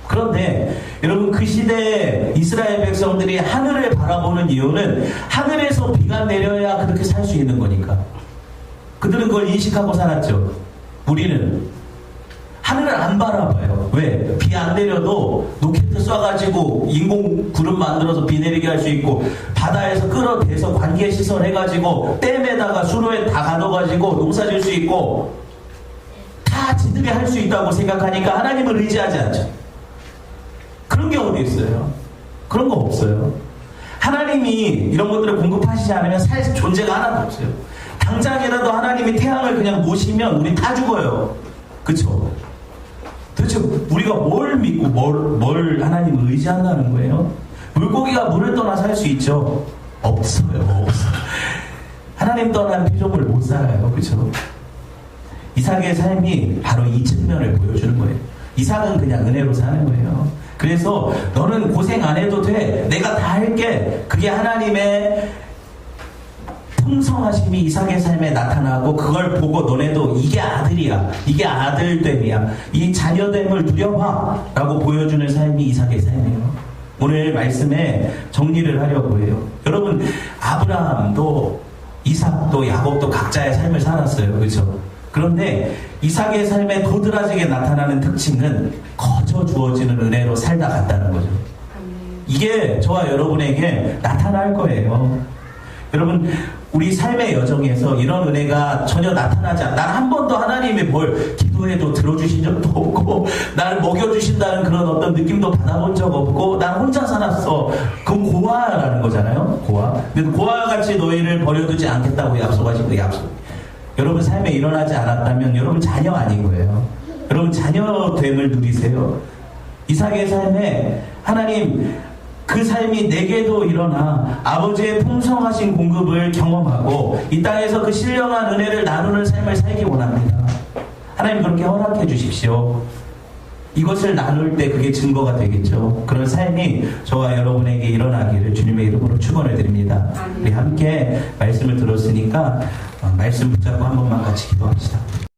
[SPEAKER 1] 그런데 여러분 그 시대에 이스라엘 백성들이 하늘을 바라보는 이유는 하늘에서 비가 내려야 그렇게 살 수 있는 거니까. 그들은 그걸 인식하고 살았죠. 우리는 하늘을 안 바라봐요. 왜? 비 안 내려도 로켓 쏴가지고 인공 구름 만들어서 비 내리게 할 수 있고 바다에서 끌어대서 관계 시설 해가지고 댐에다가 수로에 다 가둬가지고 농사 질 수 있고 다 지들이 할 수 있다고 생각하니까 하나님을 의지하지 않죠. 그런 게 어디 있어요? 그런 거 없어요. 하나님이 이런 것들을 공급하시지 않으면 살 존재가 하나도 없어요. 당장이라도 하나님이 태양을 그냥 모시면 우리 다 죽어요. 그쵸? 도대체 우리가 뭘 믿고 뭘 하나님을 의지한다는 거예요? 물고기가 물을 떠나 살 수 있죠? 없어요. 하나님 떠난 피조물 못 살아요. 그쵸? 이삭의 삶이 바로 이 측면을 보여주는 거예요. 이삭은 그냥 은혜로 사는 거예요. 그래서 너는 고생 안 해도 돼. 내가 다 할게. 그게 하나님의 풍성하심이 이삭의 삶에 나타나고 그걸 보고 너네도 이게 아들이야. 이게 아들됨이야. 이 자녀됨을 누려봐. 라고 보여주는 삶이 이삭의 삶이에요. 오늘 말씀에 정리를 하려고 해요. 여러분, 아브라함도 이삭도 야곱도 각자의 삶을 살았어요. 그렇죠? 그런데 이삭의 삶에 도드라지게 나타나는 특징은 거저 주어지는 은혜로 살다 갔다는 거죠. 이게 저와 여러분에게 나타날 거예요. 여러분, 우리 삶의 여정에서 이런 은혜가 전혀 나타나지 않아. 난 한 번도 하나님이 뭘 기도해도 들어주신 적도 없고, 나를 먹여주신다는 그런 어떤 느낌도 받아본 적 없고, 난 혼자 살았어. 그건 고아라는 거잖아요. 고아. 근데 고아와 같이 너희를 버려두지 않겠다고 약속하신 그 약속. 여러분 삶에 일어나지 않았다면 여러분 자녀 아닌 거예요. 여러분 자녀됨을 누리세요. 이삭의 삶에 하나님 그 삶이 내게도 일어나 아버지의 풍성하신 공급을 경험하고 이 땅에서 그 신령한 은혜를 나누는 삶을 살기 원합니다. 하나님 그렇게 허락해 주십시오. 이것을 나눌 때 그게 증거가 되겠죠. 그런 삶이 저와 여러분에게 일어나기를 주님의 이름으로 축원을 드립니다. 우리 함께 말씀을 들었으니까 말씀 붙잡고 한 번만 같이 기도합시다.